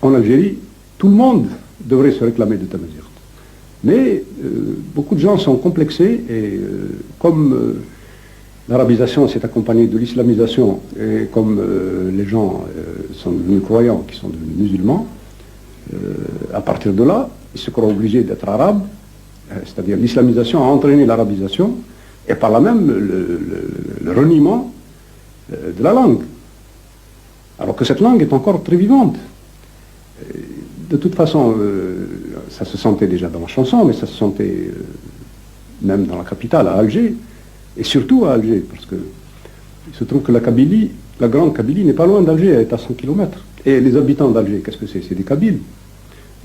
en Algérie, tout le monde devrait se réclamer de Tamazight. Mais beaucoup de gens sont complexés et comme l'arabisation s'est accompagnée de l'islamisation et comme les gens sont devenus croyants, qui sont devenus musulmans, à partir de là, ils se croient obligés d'être arabes, c'est-à-dire l'islamisation a entraîné l'arabisation et par là même le reniement de la langue. Alors que cette langue est encore très vivante. De toute façon, ça se sentait déjà dans la chanson, mais ça se sentait même dans la capitale, à Alger, et surtout à Alger, parce que il se trouve que la Kabylie, la grande Kabylie n'est pas loin d'Alger, elle est à 100 km. Et les habitants d'Alger, qu'est-ce que c'est? C'est des Kabyles.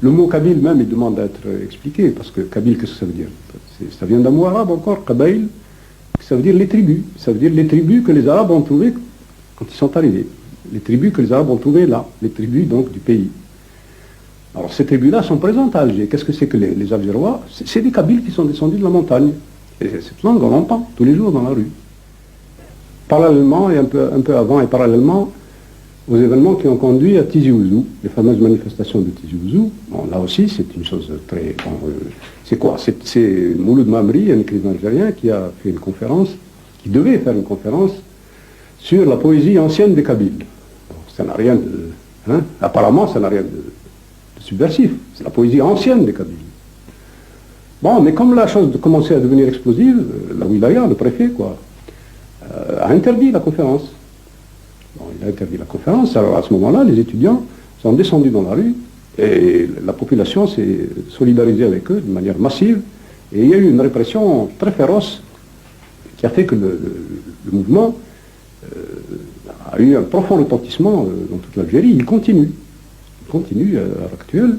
Le mot Kabyle même, il demande à être expliqué, parce que Kabyle, qu'est-ce que ça veut dire? Ça vient d'un mot arabe encore, Kabaïl, ça veut dire les tribus. Ça veut dire les tribus que les Arabes ont trouvées quand ils sont arrivés. Les tribus que les Arabes ont trouvées là, les tribus donc du pays. Alors ces tribus-là sont présentes à Alger. Qu'est-ce que c'est que les Algérois? C'est des Kabyles qui sont descendus de la montagne. Et cette langue, on l'entend tous les jours dans la rue. Parallèlement, et un peu avant et parallèlement, aux événements qui ont conduit à Tizi Ouzou, les fameuses manifestations de Tizi Ouzou. Bon, là aussi, c'est une chose très... c'est quoi? C'est Mouloud Mamri, un écrivain algérien, qui a fait une conférence, qui devait faire une conférence sur la poésie ancienne des Kabyles. Bon, ça n'a rien de... Hein, apparemment, ça n'a rien de subversif. C'est la poésie ancienne des Kabyles. Bon, mais comme la chose commençait à devenir explosive, la wilaya, le préfet, quoi, a interdit la conférence. Bon, il a interdit la conférence, alors à ce moment-là, les étudiants sont descendus dans la rue et la population s'est solidarisée avec eux de manière massive et il y a eu une répression très féroce qui a fait que le mouvement a eu un profond retentissement dans toute l'Algérie. Il continue à l'heure actuelle.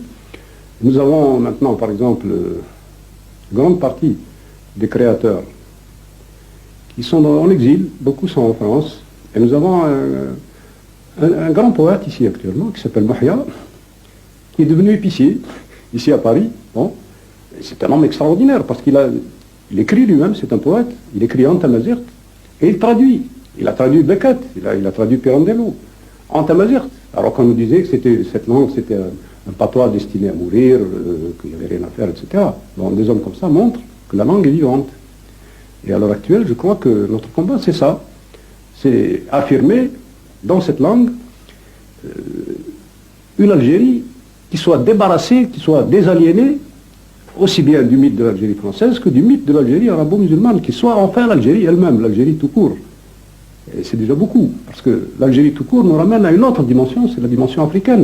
Nous avons maintenant, par exemple, une grande partie des créateurs qui sont en exil, beaucoup sont en France. Et nous avons un grand poète ici actuellement, qui s'appelle Mahia, qui est devenu épicier, ici à Paris. Bon. C'est un homme extraordinaire, parce qu'il écrit lui-même, c'est un poète, il écrit en tamazight, et il traduit. Il a traduit Beckett, il a traduit Pirandello, en tamazight. Alors qu'on nous disait que cette langue, c'était un patois destiné à mourir, qu'il n'y avait rien à faire, etc. Bon, des hommes comme ça montrent que la langue est vivante. Et à l'heure actuelle, je crois que notre combat, c'est ça. C'est affirmer dans cette langue une Algérie qui soit débarrassée, qui soit désaliénée, aussi bien du mythe de l'Algérie française que du mythe de l'Algérie arabo-musulmane, qui soit enfin l'Algérie elle-même, l'Algérie tout court. Et c'est déjà beaucoup, parce que l'Algérie tout court nous ramène à une autre dimension, c'est la dimension africaine.